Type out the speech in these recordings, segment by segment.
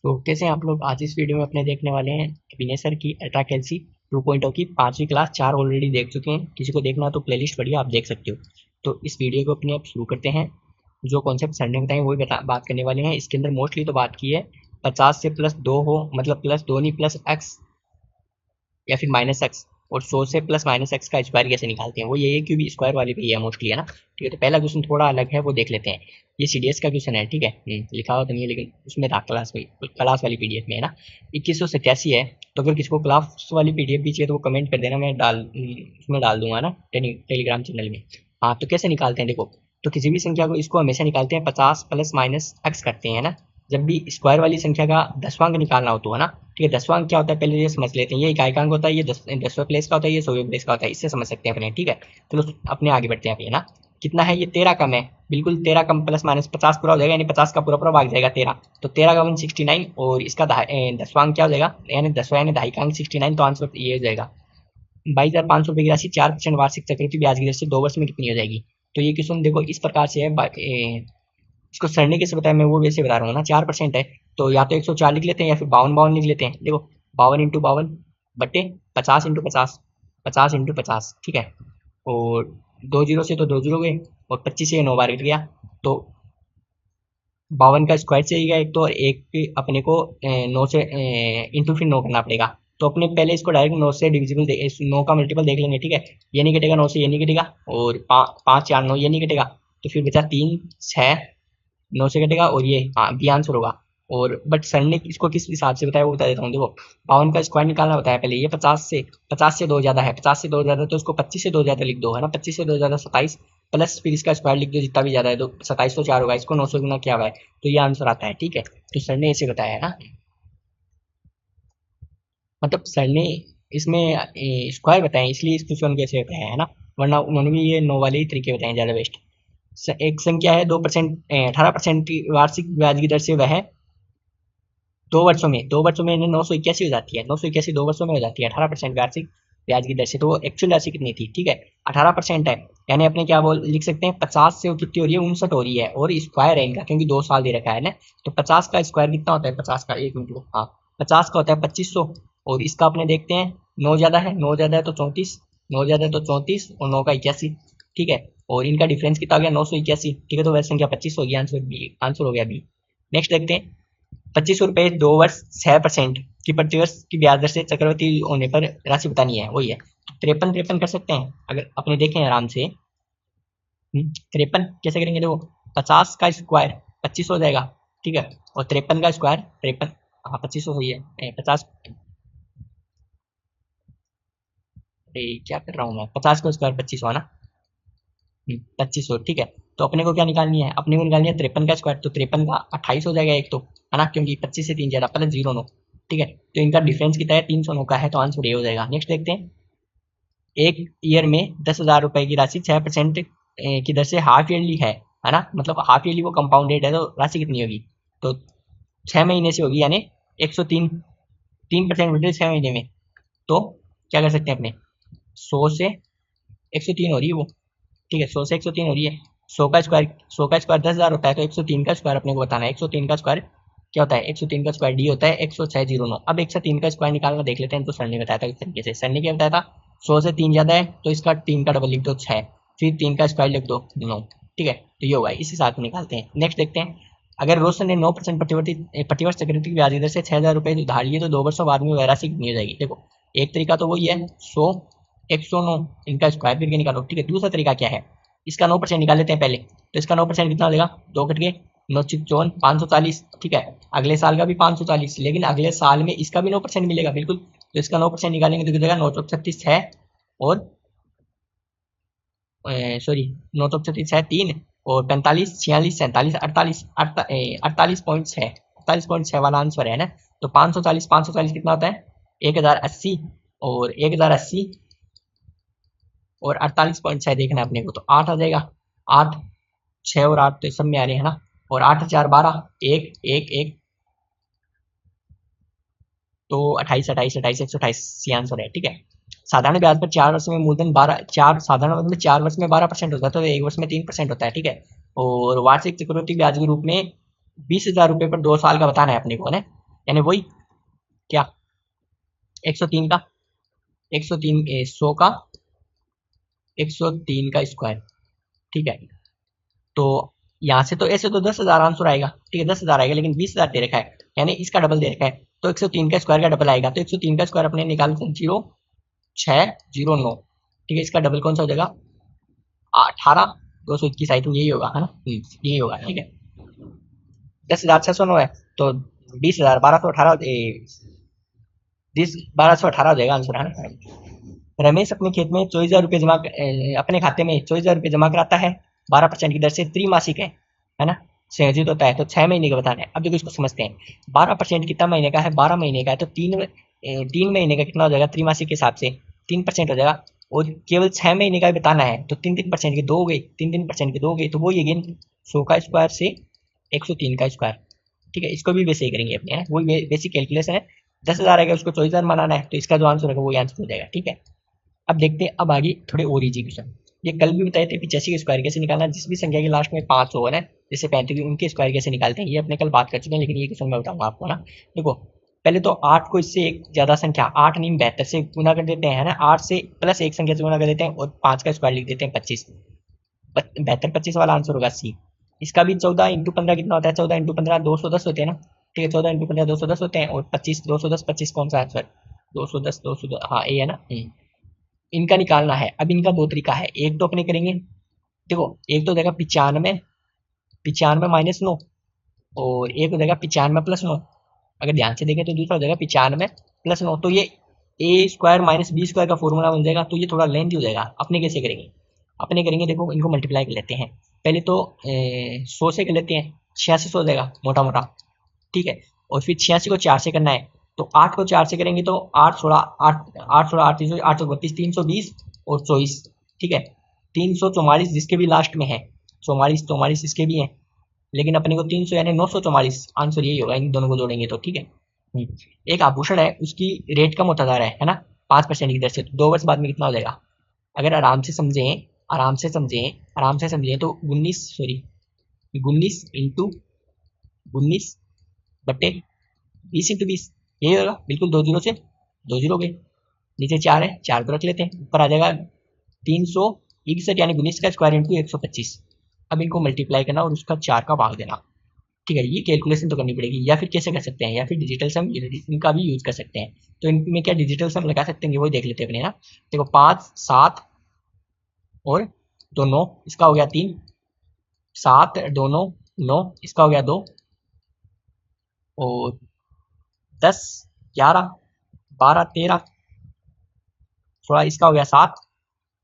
तो कैसे हैं आप लोग। आज इस वीडियो में अपने देखने वाले हैं विनेसर की अल्ट्रा कैल्सी 2.0 की 5वीं क्लास। 4 ऑलरेडी देख चुके हैं, किसी को देखना तो प्लेलिस्ट बढ़िया आप देख सकते हो। तो इस वीडियो को अपने आप शुरू करते हैं। जो कॉन्सेप्ट सर ने बताए वही बात करने वाले हैं। इसके अंदर मोस्टली तो बात की है 50 से प्लस 2 हो, मतलब प्लस 2 नहीं प्लस एक्स या फिर माइनस एक्स, और 100 से प्लस माइनस एक्स का स्क्वायर कैसे निकालते हैं, वो ये है क्योंकि स्क्वायर वाले पे ही है मोस्टली, है ना। ठीक है, तो पहला क्वेश्चन थोड़ा अलग है, वो देख लेते हैं। ये सीडीएस का क्वेश्चन है, ठीक है। लिखा हुआ तो नहीं है लेकिन उसमें था क्लास वाली पीडीएफ में, है ना। 2187 है। तो अगर किसी को क्लास वाली पीडीएफ भी चाहिए तो वो कमेंट कर देना, मैं उसमें डाल दूंगा ना टेलीग्राम चैनल में। हाँ, तो कैसे निकालते हैं देखो। तो किसी भी संख्या को इसको हमेशा निकालते हैं 50 प्लस माइनस एक्स करते हैं ना। जब भी स्क्वायर वाली संख्या का दसवां अंक निकालना हो तो, है ना। ठीक है, दसवां अंक क्या होता है पहले ये समझ लेते हैं। ये इकाई का अंक होता है, ये 10वें प्लेस का होता है, ये 100वें प्लेस का होता है। इससे समझ सकते हैं अपने, ठीक है। चलो अपने आगे बढ़ते हैं अभी, है ना। कितना है ये 13 कम है, बिल्कुल 13 कम प्लस माइनस 50 पूरा हो जाएगा, यानी 50 का पूरा पूरा भाग जाएगा 13। तो 13 का 169 और इसका दसवां अंक क्या हो जाएगा, यानी दसवां यानी दहाई का अंक 69। तो आंसर ये हो जाएगा 22,500 रुपये की राशि 4% वार्षिक चक्रवृद्धि ब्याज की दर से 2 वर्ष में कितनी हो जाएगी। तो ये क्वेश्चन देखो इस प्रकार से है। इसको सर ने कैसे बताया, मैं वो वैसे बता रहा हूँ ना। 4% है तो या तो 104 लिख लेते हैं या फिर 52 लिख लेते हैं। देखो 52 × 52 बटे 50 × 50, 50 × 50, ठीक है। और 2 जीरो से तो 2 जीरो गए, और 25 से 9 बार कट गया। तो 52 का स्क्वायर चाहिएगा एक तो, और एक अपने को 9 से इंटू फिर 9 करना पड़ेगा। तो अपने पहले इसको डायरेक्ट 9 से डिविजिबल 9 का मल्टीपल देख लेंगे, ठीक है। ये नहीं कटेगा 9 से, ये नहीं कटेगा, और 5 4 9 ये नहीं कटेगा। तो फिर बचा 3 6 9 से कटेगा, और ये हाँ बी आंसर होगा। और बट सर ने इसको किस हिसाब से बताया वो बता देता हूँ। देखो 52 का स्क्वायर निकालना बताया पहले। ये 50 से 2 ज्यादा है, 50 से 2 ज्यादा तो उसको 25 से 2 ज्यादा लिख दो, है ना। 25 से 2 ज्यादा 27, प्लस फिर इसका स्क्वायर लिख दो जितना भी ज्यादा है, तो 27 तो 4 होगा, इसको 9 से गुना किया हुआ है, तो ये आंसर आता है, ठीक है। तो सर ने ऐसे बताया है ना, मतलब सर ने इसमें स्क्वायर बताए इसलिए इस क्वेश्चन कैसे बताया है ना। वरना उन्होंने भी ये 9 वाले ही तरीके बताए ज्यादा बेस्ट। एक संख्या है 2% 18% की वार्षिक ब्याज की दर से, वह 2 वर्षों में 981 हो जाती है। 981 2 वर्षों में हो जाती है 18% वार्षिक ब्याज की दर से। तो वो एक्चुअल राशि कितनी थी, ठीक है। 18% है, यानी अपने क्या बोल लिख सकते हैं, 50 से वो कितनी हो रही है, 59 हो रही है, और स्क्वायर है इनका क्योंकि 2 साल दे रखा है ना। तो 50 का स्क्वायर कितना होता है, 50 का 1 मिनट, हाँ 50 का होता है 2500। और इसका अपने देखते हैं 9 ज्यादा है, 9 ज्यादा है तो 34, 9 ज्यादा है तो 34, और 9 का 81, ठीक है। और इनका डिफरेंस कितना हो गया, 981, ठीक है। तो वह संख्या 25 हो गया, आंसर बी आंसर हो गया बी। नेक्स्ट देखते हैं 25 रुपये 2 वर्ष 6% की प्रतिवर्ष की ब्याज दर से चक्रवृद्धि होने पर राशि बतानी है, वही है। 53 53 कर सकते हैं अगर अपने देखें आराम से। 53 कैसे करेंगे, देखो 50 का स्क्वायर 25 हो जाएगा, ठीक है। और 53 का स्क्वायर 53, हाँ 2500 सही है। 50, अरे क्या कर रहा हूँ मैं, 50 का स्क्वायर 2500 है ना। 2500, ठीक है। तो अपने को क्या निकालनी है, अपने को निकालनी है 53 का स्क्वायर। तो 53 का 28 हो जाएगा एक तो, है ना, क्योंकि 25 से 3 ज्यादा प्लस 0 9, ठीक है। तो इनका डिफरेंस कितना है, 309 का है, तो आंसर ये हो जाएगा। नेक्स्ट देखते हैं, एक ईयर में 10,000 रुपए की राशि 6% की दर से हाफ ईयरली है ना। मतलब हाफ ईयरली वो कंपाउंडेड है, तो राशि कितनी होगी। तो 6 महीने से होगी, यानी 103, 3% बटे 6 महीने में। तो क्या कर सकते हैं अपने, 100 से 103 हो रही है वो, ठीक है। 100 से 103 हो रही है। 100 का स्क्वायर 10,000 होता है, तो 103 का स्क्वायर अपने को बताना है। 103 का स्क्वायर क्या होता है, 103 का स्क्वायर डी होता है 10609। अब 103 का स्क्वायर निकालना देख लेते हैं। तो सर ने बताया था इस तरीके से, सर ने क्या बताया था, 100 से 3 ज्यादा है तो इसका 3 का डबल लिख दो 6, फिर 3 का स्क्वायर लिख दो 9, ठीक है। तो ये होगा, इस हिसाब से निकालते हैं। नेक्स्ट देखते हैं, अगर रोशन ने 9% प्रतिवर्ष चक्रवृद्धि ब्याज दर से 6,000 रुपये उधार लिए तो 2 वर्षों बाद में वह राशि कितनी हो जाएगी। देखो एक तरीका तो वही है 100 109 इनका स्क्वायर करके निकालो, ठीक है। दूसरा तरीका क्या है, इसका 9% निकाल लेते हैं पहले। तो इसका 9% कितना हो जाएगा, 2 कट गए, 9 चिक 54, 540, ठीक है। अगले साल का भी 540, लेकिन अगले साल में इसका भी 9% मिलेगा बिल्कुल। तो इसका 9% निकालेंगे तो कितना 9 चौक 36 है, और सॉरी 9 चौक 36 है 3, और 45 46 47 48 48.6, 48.6 वाला आंसर है ना। तो 540 कितना होता है, 1080, और 1080 और 48.6 देखना है अपने को, तो 8 आ जाएगा। 8 6 और 8 तो सब में आ रहे हैं ना। और 8 4 12, 1 1 1, तो 28 28 28 128 सी आंसर है, ठीक है। साधारण ब्याज पर 4 वर्ष में मूलधन 12, 4 साधारण ब्याज में 4 वर्ष में 12% होता है, तो 1 वर्ष में 3% होता है, ठीक है। और वार्षिक चक्रवृद्धि ब्याज के रूप में 20,000 रुपये पर 2 साल का बताना है अपने को, है। यानी वही क्या 103 का 103 100 का 103 का स्क्वायर। ठीक है, तो यहाँ से तो ऐसे तो 10,000 आंसर आएगा। ठीक है, 10,000 आएगा, लेकिन 20,000 दे रखा है, यानी इसका डबल दे रखा है, तो 103 का स्क्वायर का डबल आएगा। तो 103 का स्क्वायर अपने निकालते हैं 0609। ठीक है, इसका डबल कौन सा हो जाएगा 18,221 आई थिंक यही होगा, है ना, यही होगा। ठीक है, 10,609 है, तो 20,000 1218 1218 हो जाएगा आंसर, है ना। रमेश अपने खेत में 24,000 रुपये अपने खाते में 24,000 रुपये जमा कराता है 12% की दर से, त्रैमासिक है ना, संयोजित होता है, तो 6 महीने का बताना है। अब देखो इसको समझते हैं, 12% कितना महीने का है, 12 महीने का है, तो 3 महीने का कितना हो जाएगा त्रैमासिक के हिसाब से 3% हो जाएगा, और केवल 6 महीने का बताना है, तो 3% के 2 हो गई, 3% के 2 हो गई, तो वो ये अगेन 100 का स्क्वायर से 103 का स्क्वायर। ठीक है, इसको भी वैसे ही करेंगे अपने, है वो बेसिक कैलकुलेशन है। 10,000 आएगा, उसको 24,000 बनाना है, तो इसका जो आंसर होगा वो आंसर हो जाएगा। ठीक है, अब देखते हैं अब आगे थोड़े और इजी क्वेश्चन। ये कल भी बताए थे 85 के स्क्वायर कैसे निकालना, जिस भी संख्या के लास्ट में 5 हो है, जैसे 35 उनके स्क्वायर कैसे निकालते हैं, ये अपने कल बात कर चुके हैं, लेकिन ये क्वेश्चन मैं बताऊंगा आपको ना। देखो पहले तो 8 को इससे एक ज्यादा संख्या 8 नहीं 72 से गुना कर देते हैं, है ना, 8 से प्लस एक संख्या से गुना कर देते हैं, और 5 का स्क्वायर लिख देते हैं 25। 72 25 वाला आंसर होगा सी। इसका भी 14 इंटू 15 कितना होता है, 14 इंटू 15 210 होते हैं ना। ठीक है, 14 इंटू 15 210 होते हैं, और 25 210 25 कौन सा आंसर 210 210, हाँ ए है ना। इनका निकालना है। अब इनका दो तरीका है, एक तो अपने करेंगे, देखो एक तो देगा 95 95 माइनस 9, और एक हो जाएगा 95 प्लस 9। अगर ध्यान से देखें तो दूसरा हो जाएगा 95 प्लस 9, तो ये ए स्क्वायर माइनस बी स्क्वायर का फॉर्मूला बन जाएगा, तो ये थोड़ा लेंथी हो जाएगा। अपने कैसे करेंगे, अपने करेंगे, देखो इनको मल्टीप्लाई कर लेते हैं, पहले तो 100 से कर लेते हैं, 86 हो जाएगा मोटा मोटा। ठीक है, और फिर 86 को 4 से करना है, तो 8 को 4 से करेंगे तो 8 16 8 320 और 24। ठीक है, 344 जिसके भी लास्ट में है, 44 इसके भी है, लेकिन अपने को 300 यानी 944 आंसर यही होगा, इन दोनों को जोड़ेंगे तो। ठीक है, एक आभूषण है, उसकी रेट कम होता जा रहा है ना, 5% की दर से, तो 2 वर्ष बाद में कितना हो जाएगा। अगर आराम से समझें तो 19 इंटू 19 बटे 20 यही होगा, बिल्कुल 2 जीरो से 2 जीरो गए, नीचे 4 है, 4 को रख लेते हैं, ऊपर आ जाएगा 361 यानी 19 का स्क्वायर इंटू 125। अब इनको मल्टीप्लाई करना और उसका 4 का भाग देना। ठीक है, ये कैलकुलेशन तो करनी पड़ेगी, या फिर कैसे कर सकते हैं, या फिर डिजिटल सम इनका भी यूज कर सकते हैं। तो इनमें क्या डिजिटल सम लगा सकते हैं, वही देख लेते हैं अपने ना। देखो 5 7 और 2 9, इसका हो गया 3, 7 2 9 9, इसका हो गया 2, और 10 11 12 13, थोड़ा इसका हो गया 7,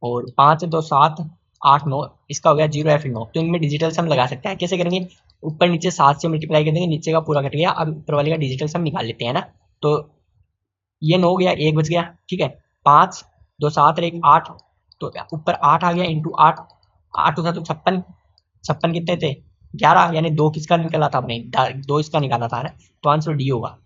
और 5 2 7 8 9, इसका हो गया 0 या फिर 9। तो इनमें डिजिटल सम लगा सकते हैं, कैसे करेंगे, ऊपर नीचे 7 से मल्टीप्लाई कर देंगे, नीचे का पूरा कट गया, अब ऊपर वाले का डिजिटल सम निकाल लेते हैं ना। तो ये 9 हो गया, 1 बच गया। ठीक है, 5 2 7 और 1 8, तो ऊपर 8 आ गया इंटू 8, 8 था तो 56, 56 कितने थे 11, यानी 2 किसका निकाला था अपने, 2 इसका निकाला था ना, तो आंसर डी होगा।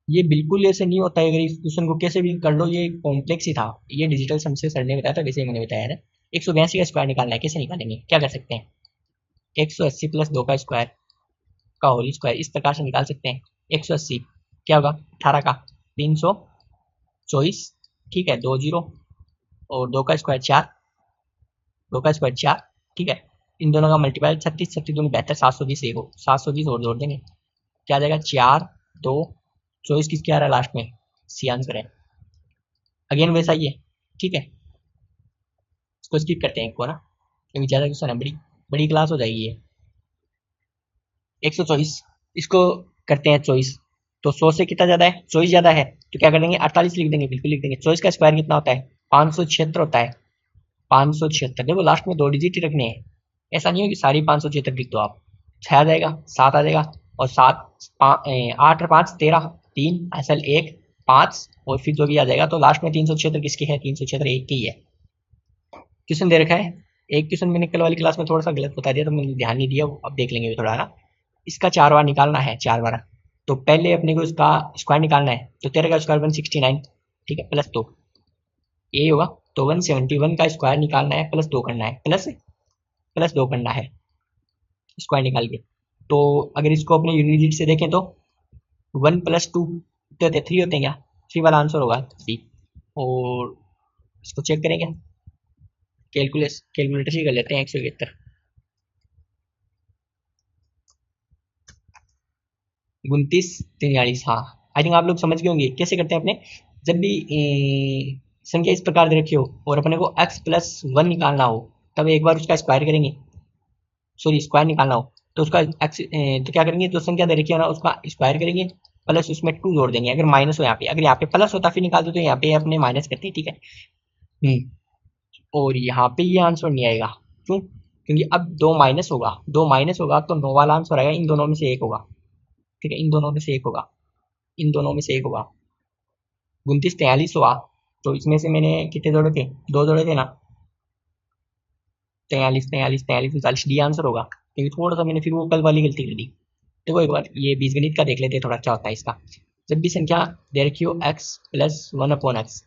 ये बिल्कुल ऐसे नहीं होता है, अगर इस क्वेश्चन को कैसे भी कर लो, ये कॉम्प्लेक्स ही था, ये डिजिटल सम से सर ने बताया था, वैसे ही मैंने बताया है। 182 का स्क्वायर निकालना है, कैसे निकालेंगे, क्या कर सकते हैं, 180 प्लस 2 का स्क्वायर का होल स्क्वायर, इस प्रकार से निकाल सकते हैं। 180 क्या होगा 18 का 324, ठीक है, 2 जीरो, और 2 का स्क्वायर 4, 2 का स्क्वायर 4। ठीक है, इन दोनों का मल्टीप्लाई 36 36 दूनी 72, 720 एक 720 और जोड़ देंगे, क्या आ जाएगा 4 2 24, किसके आ रहा है लास्ट में, सी आंसर है। अगेन वैसा ही है। ठीक है, इसको स्किप करते हैं एक को ना, क्योंकि ज़्यादा क्वेश्चन है, बड़ी बड़ी क्लास हो जाएगी ये। 124 इसको करते हैं 24, तो 100 से कितना ज़्यादा है, 24 ज़्यादा है, तो क्या कर देंगे 48 लिख देंगे, बिल्कुल लिख देंगे। 24 का स्क्वायर कितना होता है 576 होता है, 576। देखो लास्ट में 2 डिजिट ही रखने हैं, ऐसा नहीं हो कि सारी 576 लिख दो आप, 6 आ जाएगा 7 आ जाएगा, और 7 8 और 5 13, 3 असल 1 5, और फिर जो भी आ जाएगा, तो लास्ट में 376 किसकी है, 376 एक की है। क्वेश्चन दे रखा है, एक क्वेश्चन मैंने कल वाली क्लास में थोड़ा सा गलत बता दिया, तो मैंने ध्यान नहीं दिया, अब देख लेंगे थोड़ा ना। इसका 4 बार निकालना है, 4 बार, तो पहले अपने को इसका स्क्वायर निकालना है, तो 13 का स्क्वायर 169, ठीक है, प्लस 2 ये होगा, तो 171 का स्क्वायर निकालना है, प्लस 2 करना है, प्लस 2 करना है स्क्वायर निकाल के। तो अगर इसको अपने यूनिट से देखें तो 1 + 2 कितने होते हैं? 3 होते हैं क्या? 3 वाला आंसर होगा 3। और इसको चेक करेंगे, कैलकुलेटर से कर लेते हैं। 171 29 43। हाँ, आई थिंक आप लोग समझ गए होंगे कैसे करते हैं अपने। जब भी संख्या इस प्रकार दे रखी हो और अपने को x+1 निकालना हो, तब एक बार उसका स्क्वायर करेंगे, सॉरी स्क्वायर निकालना हो तो उसका एक्स तो क्या करेंगे, जो संख्या दे रखी है ना उसका स्क्वायर करेंगे, प्लस उसमें 2 जोड़ देंगे। अगर माइनस हो यहाँ पे, अगर यहाँ पे प्लस होता फिर निकाल दो तो यहाँ पे अपने माइनस करते हैं, ठीक है। और यहाँ पे ये आंसर नहीं आएगा, क्यों? क्योंकि अब दो माइनस होगा तो 9 वाला आंसर आएगा, इन दोनों में से एक होगा, ठीक है, इन दोनों में से एक होगा, इन दोनों में से एक होगा। 29 43 हुआ, तो इसमें से मैंने कितने जोड़े थे? 2 जोड़े थे ना। 43 डी आंसर होगा, क्योंकि थोड़ा सा मैंने फिर वो कल वाली गलती कर दी। देखो एक बार ये बीजगणित का देख लेते हैं, थोड़ा अच्छा होता है इसका। जब भी संख्या दे रखी हो x+1/x,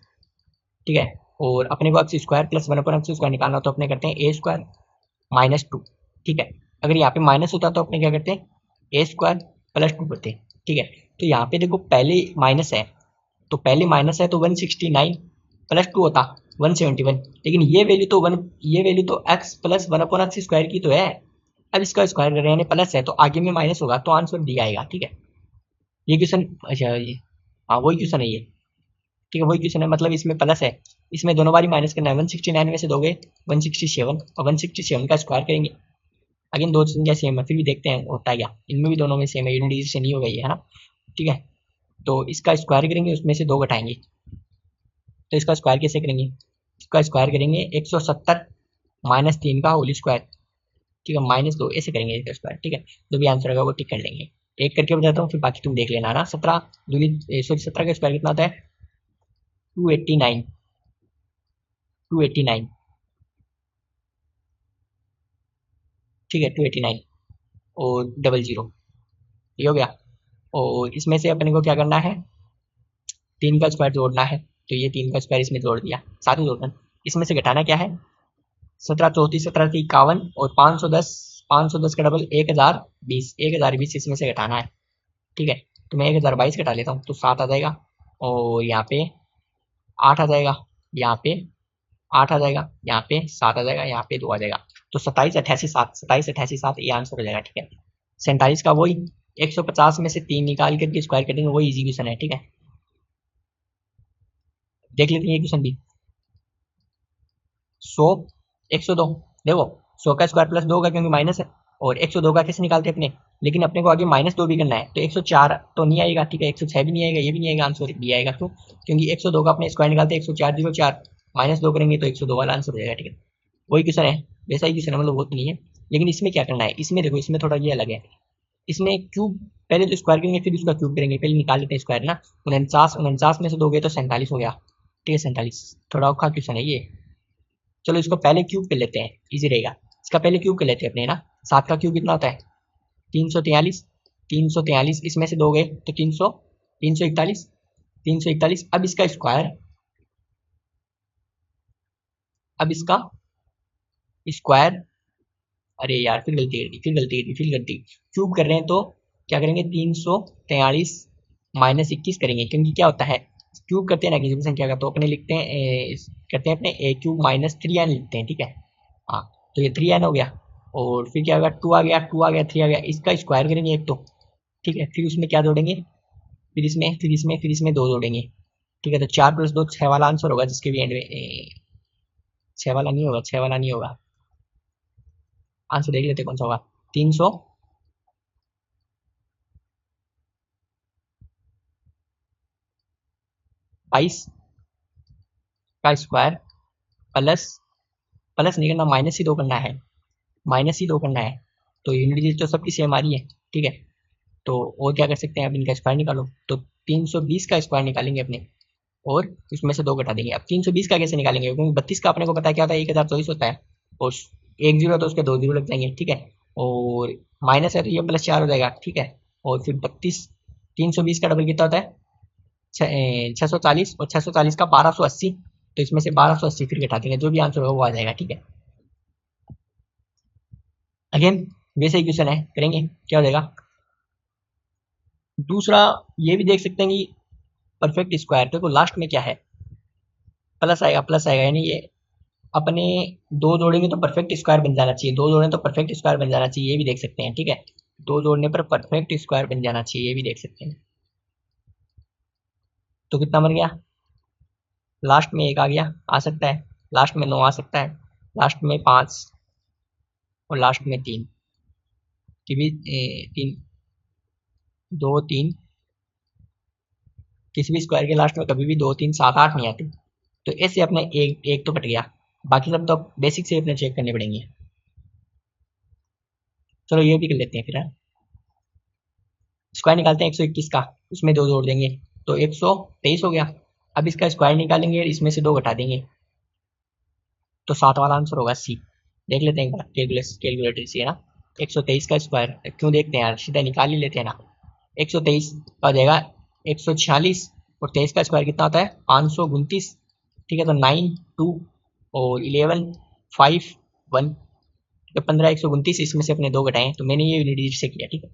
ठीक है, और अपने को एक्स स्क्वायर प्लस 1/x² निकालना हो तो अपने करते हैं a² - 2, ठीक है। अगर यहाँ पे माइनस होता तो अपने क्या करते हैं? a² + 2 करते हैं, ठीक है। तो यहाँ पे देखो पहले माइनस है, तो पहले माइनस है तो 169 + 2 होता 171, लेकिन ये वैल्यू तो x+1/x² की तो है। अब इसका स्क्वायर कर रहे हैं यानी प्लस है, तो आगे में माइनस होगा तो आंसर डी आएगा, ठीक है। ये क्वेश्चन, अच्छा ये, हाँ वही क्वेश्चन है ये, ठीक है, वही क्वेश्चन है। मतलब इसमें प्लस है, इसमें दोनों बारी माइनस करना है। 169 में से दोगे 167, और 167 का स्क्वायर करेंगे। अगेन दो संख्या सेम है, फिर भी देखते हैं होता है क्या। इनमें भी दोनों में सेम है, यूनिट से नहीं होगा ये, है ना, ठीक है। तो इसका स्क्वायर करेंगे, उसमें से 2 घटाएंगे, तो इसका स्क्वायर कैसे करेंगे? इसका स्क्वायर करेंगे 170 - 3 का होल स्क्वायर, ठीक है, -2 ऐसे करेंगे इसका स्क्वायर, ठीक है। जो भी आंसर होगा वो टिक कर लेंगे। एक करके बताता हूँ, फिर बाकी तुम देख लेना ना। 17 का स्क्वायर कितना होता है? 289, 289, ठीक है, 289 और 00, ये हो गया। और इसमें से अपने को क्या करना है? 3 का स्क्वायर जोड़ना है, तो ये 3 का स्क्वायर इसमें जोड़ दिया, साथ ही जोड़ना। इसमें से घटाना क्या है? 17 34 17 51 और 510, 510 का डबल 1020, 1020 इसमें से घटाना है, ठीक है। तो मैं 1022 घटा लेता हूँ तो 7 आ जाएगा, और यहाँ पे 8 आ जाएगा, यहाँ पे 8 आ जाएगा, यहाँ पे 7 आ जाएगा, यहाँ पे 2 आ जाएगा। तो 27 88 7 ये आंसर हो जाएगा, ठीक है। 47 का वही 150 में से 3 निकाल करके स्क्वायर कर देंगे, वही इजी क्वेश्चन है, ठीक है। देख लेते हैं ये क्वेश्चन भी। 100 102, देखो 100 का स्क्वायर प्लस 2 होगा क्योंकि माइनस है, और 102 का कैसे निकालते हैं अपने, लेकिन अपने को आगे -2 भी करना है, तो 104 तो नहीं आएगा, ठीक है, 106 भी नहीं आएगा, ये भी नहीं आएगा, आंसर भी आएगा। क्यों? क्योंकि 102 का अपने स्क्वायर निकालते हैं 104 -2 करेंगे तो 102 वाला आंसर हो जाएगा, ठीक है। वही क्वेश्चन है, वैसा ही क्वेश्चन है, मतलब बहुत नहीं है। लेकिन इसमें क्या करना है, इसमें देखो, इसमें थोड़ा ये अलग है। इसमें क्यूब पहले तो स्क्वायर करेंगे फिर उसका क्यूब करेंगे, पहले निकाल लेते हैं स्क्वायर ना। 49 में से 2 गए तो 47 हो गया, ठीक है, 47। थोड़ा औखा क्वेश्चन है ये। चलो इसको पहले क्यूब कर लेते हैं, इजी रहेगा। इसका पहले क्यूब कर लेते हैं अपने ना। 7 का क्यूब कितना होता है? 343, 343 इसमें से 2 गए तो 300, 341, 341। अब इसका स्क्वायर, अब इसका स्क्वायर, अरे यार फिर गलती कर दी, क्यूब कर रहे हैं तो क्या करेंगे? 343 -21 करेंगे, क्योंकि क्या होता है, क्यूब करते हैं ना किसी भी संख्या का तो अपने लिखते हैं करते हैं अपने a³ - 3n लिखते हैं, ठीक है। हाँ, तो ये 3n हो गया, और फिर क्या होगा? 2 आ गया, 2 आ गया, 3 आ गया, इसका स्क्वायर करेंगे एक तो, ठीक है। फिर उसमें क्या जोड़ेंगे? फिर इसमें 2 जोड़ेंगे, ठीक है। तो 4 + 2 6 वाला आंसर होगा, जिसके भी एंड में 6 वाला नहीं होगा, 6 वाला नहीं होगा। आंसर देख लेते कौन सा होगा। 322 का स्क्वायर प्लस, प्लस नहीं करना, -2 करना है, -2 करना है। तो यूनिट डिजिट तो सबकी सेम आ रही है, ठीक है। तो और क्या कर सकते हैं, अब इनका स्क्वायर निकालो, तो 320 का स्क्वायर निकालेंगे अपने, और इसमें से 2 घटा देंगे। अब 320 का कैसे निकालेंगे, क्योंकि 32 का अपने को पता है क्या होता है, 1024 होता है, और एक जीरो तो उसके 2 जीरो लग जाएंगे, ठीक है। और माइनस है तो ये +4 हो जाएगा, ठीक है। और फिर 32, 320 का डबल कितना होता है? 640, और 640 का 1280, तो इसमें से 1280 फिर घटा देंगे, जो भी आंसर होगा वो आ जाएगा, ठीक है। अगेन वैसे ही क्वेश्चन है, करेंगे क्या हो जाएगा? दूसरा ये भी देख सकते हैं कि परफेक्ट स्क्वायर, देखो लास्ट में क्या है, प्लस आएगा, यानी ये अपने दो जोड़ेंगे तो परफेक्ट स्क्वायर बन जाना चाहिए, दो जोड़ें तो परफेक्ट स्क्वायर बन जाना चाहिए, ये भी देख सकते हैं। ठीक है, दो जोड़ने पर परफेक्ट स्क्वायर बन जाना चाहिए, ये भी देख सकते हैं। तो कितना बन गया, लास्ट में एक आ गया, आ सकता है, लास्ट में 9 आ सकता है, लास्ट में 5 और लास्ट में 3 की भी 3, 2 3, किसी भी स्क्वायर के लास्ट में कभी भी 2 3 7 8 नहीं आती। तो ऐसे अपने एक एक तो कट गया, बाकी सब तो बेसिक से अपने चेक करने पड़ेंगे। चलो ये भी कर लेते हैं फिर। स्क्वायर निकालते हैं 121 का, उसमें दो जोड़ देंगे तो 123 हो गया। अब इसका स्क्वायर निकालेंगे, इसमें से दो घटा देंगे, तो 7 वाला आंसर होगा सी। देख लेते हैं एक बार कैलकुलेटर से, है ना। 123 का स्क्वायर क्यों देखते हैं यार, सीधा निकाल ही लेते हैं ना। 123 का हो जाएगा 146, और 23 का स्क्वायर कितना होता है 529। ठीक है, तो 9 2 और 11 5 1, तो 15 129, इसमें से अपने दो घटाएं, तो मैंने ये यूनिट डिजिट से किया। ठीक है,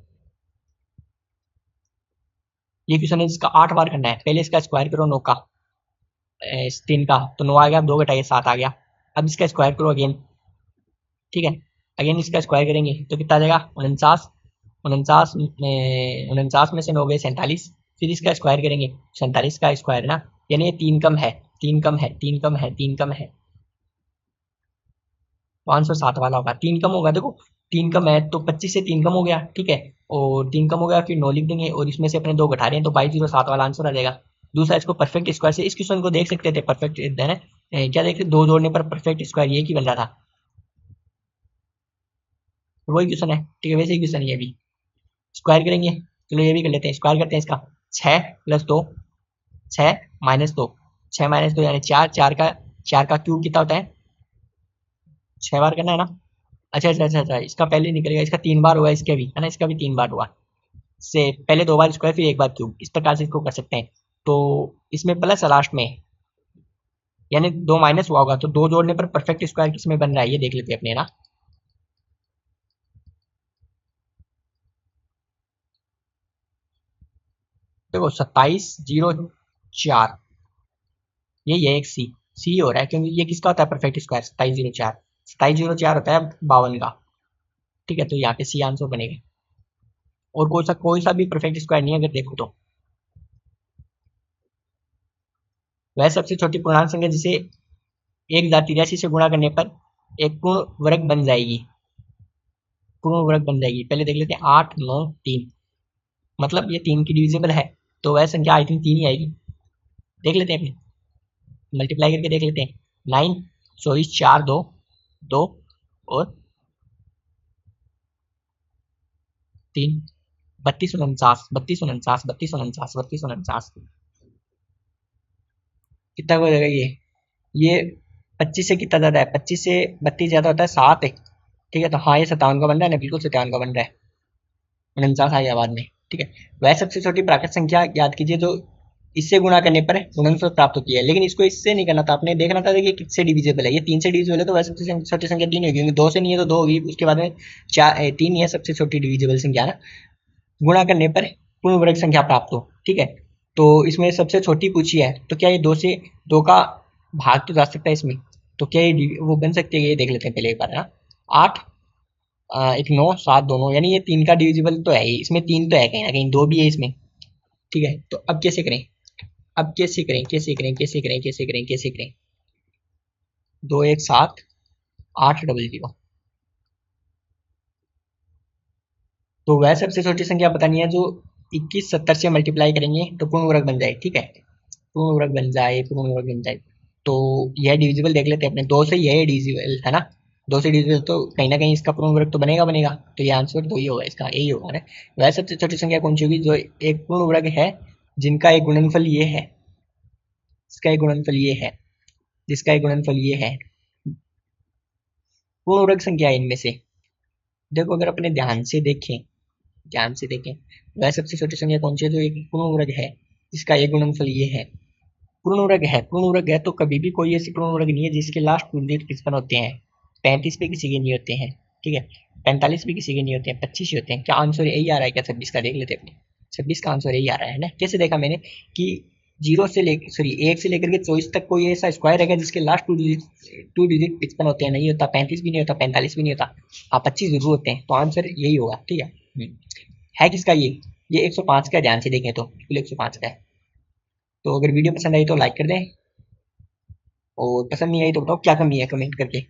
ये क्वेश्चन है जिसका 8 बार करना है। पहले इसका स्क्वायर करो 9 का, 3 का, तो 9 आ गया, अब 2 घटाइए 7 आ गया। अब इसका स्क्वायर करो अगेन। ठीक है, अगेन इसका स्क्वायर करेंगे तो कितना आ जाएगा 49, 49 में से 9 गए 47, फिर इसका स्क्वायर करेंगे, 47 का स्क्वायर ना, यानी ये 3 कम है, 3 कम है, 3 कम है, 3 कम है, 507 वाला होगा। 3 कम होगा, देखो 3 कम है तो 25 से 3 कम हो गया। ठीक है, और 3 कम हो गया, फिर 9 लिख देंगे, और इसमें से अपने दो घटा रहे हैं तो 2207 वाला आंसर आ जाएगा। दूसरा, इसको परफेक्ट स्क्वायर से इस क्वेश्चन को देख सकते थे, परफेक्ट है ना, क्या देखते, दो जोड़ने पर परफेक्ट स्क्वायर ये की बन रहा था, वही क्वेश्चन है। ठीक है, वैसे ही क्वेश्चन ये भी स्क्वायर करेंगे। चलो ये भी कर लेते हैं, स्क्वायर करते हैं इसका। 6 प्लस 2, 6 माइनस 2, 6 माइनस 2 यानी 4, 4 का क्यूब कितना होता है, 6 बार करना है ना। अच्छा अच्छा अच्छा अच्छा, इसका पहले निकलेगा, इसका 3 बार हुआ, इसके भी है ना, इसका भी 3 बार हुआ, से पहले 2 बार स्क्वायर फिर 1 बार क्यूब, इस प्रकार से इसको कर सकते हैं। तो इसमें प्लस है लास्ट में, यानी 2 माइनस हुआ होगा, तो दो जोड़ने पर परफेक्ट स्क्वायर किसमें बन रहा है ये देख लेते हैं अपने ना। देखो 2704, ये एक सी, सी हो रहा है क्योंकि ये किसका होता है परफेक्ट स्क्वायर, 2704, 2704 होता है 52 का। ठीक है, तो यहाँ पे सी आंसर बनेगा, और कोई सा भी परफेक्ट स्क्वायर नहीं है अगर देखो तो। वह सबसे छोटी पूर्णांक संख्या जिसे 1083 से गुणा करने पर एक पूर्ण वर्ग बन जाएगी, पूर्ण वर्ग बन जाएगी। पहले देख लेते हैं 8 9 3, मतलब ये 3 की डिविजिबल है, तो वह संख्या आई थिंक 3 ही आएगी। देख लेते हैं, मल्टीप्लाई करके देख लेते हैं। 9 24 4 2 2 और 3, 32 49 कितना हो जाएगा ये 25 से कितना ज्यादा है, 25 से 32 ज्यादा होता है 7 है। ठीक है, तो हाँ ये 57 का बन रहा है ना, बिल्कुल 57 का बन रहा है, 49 आ गया बाद में। ठीक है, वह सबसे छोटी प्राकृत संख्या याद कीजिए जो इससे गुणा करने पर गुणनफल प्राप्त होती है, लेकिन इसको इससे नहीं करना था, आपने देखना था कि किससे डिविजिबल है। ये 3 से डिविजिबल है तो वह सबसे छोटी संख्या 3 होगी, क्योंकि 2 से नहीं है तो 2 होगी, उसके बाद में 3 ही है सबसे छोटी डिविजिबल संख्या ना, गुणा करने पर पूर्ण वर्ग संख्या प्राप्त हो। ठीक है, तो इसमें सबसे छोटी पूछी है, तो क्या ये 2 का भाग तो जा सकता है इसमें, तो क्या ये वो बन सकती है, ये देख लेते हैं पहले एक बार ना। 8 एक 9 7 दोनों, यानी ये 3 का डिविजिबल तो है ही, इसमें 3 तो है कहीं ना कहीं, 2 भी है इसमें। ठीक है, तो अब कैसे करें, अब कैसे करें, कैसे करें, कैसे करें, कैसे करें, कैसे करें, 2 1 7 8 00, तो वह सबसे छोटी संख्या बतानी है जो 21 70 से मल्टीप्लाई करेंगे तो पूर्ण वर्ग बन जाए। ठीक है, पूर्ण वर्ग बन जाए, पूर्ण वर्ग बन जाए, तो यह डिविजिबल देख लेते हैं अपने, 2 से यह डिविजिबल है ना, 2 से डिविजिबल तो कहीं ना कहीं इसका पूर्ण वर्ग तो बनेगा बनेगा, तो ये आंसर तो ही होगा इसका, यही होगा ना। वह सबसे छोटी संख्या कौन सी होगी जो एक पूर्ण वर्ग है, जिनका एक गुणनफल ये है, इसका एक गुणनफल ये है, जिसका एक गुणनफल ये है, पूर्ण वर्ग संख्या है इनमें से। देखो अगर अपने ध्यान से देखें, वह सबसे छोटी संख्या कौन सी है जो एक पूर्ण वर्ग है, जिसका एक गुणनफल ये है, पूर्ण वर्ग है। पूर्ण वर्ग है तो कभी भी कोई ऐसी पूर्ण वर्ग नहीं है जिसके लास्ट टू डिजिट 55 होते हैं, 35 पे किसी के नहीं होते हैं। ठीक है, 45 भी किसी के नहीं होते हैं, 25 ही होते हैं। क्या आंसर यही आ रहा है क्या 26 का, देख लेते हैं अपने। 26 का आंसर यही आ रहा है ना। कैसे देखा मैंने कि 1 से लेकर के 24 तक कोई ऐसा स्क्वायर है जिसके लास्ट टू डिजिट 55 होते हैं, नहीं होता, 35 भी नहीं होता, 45 भी नहीं होता, आप 25 जरूर होते हैं, तो आंसर यही होगा। ठीक है। है किसका ये 105 का, ध्यान से देखें तो बिल्कुल 105 का है। तो अगर वीडियो पसंद आई तो लाइक कर दें, और पसंद नहीं आई तो बताओ क्या कमी है कमेंट करके।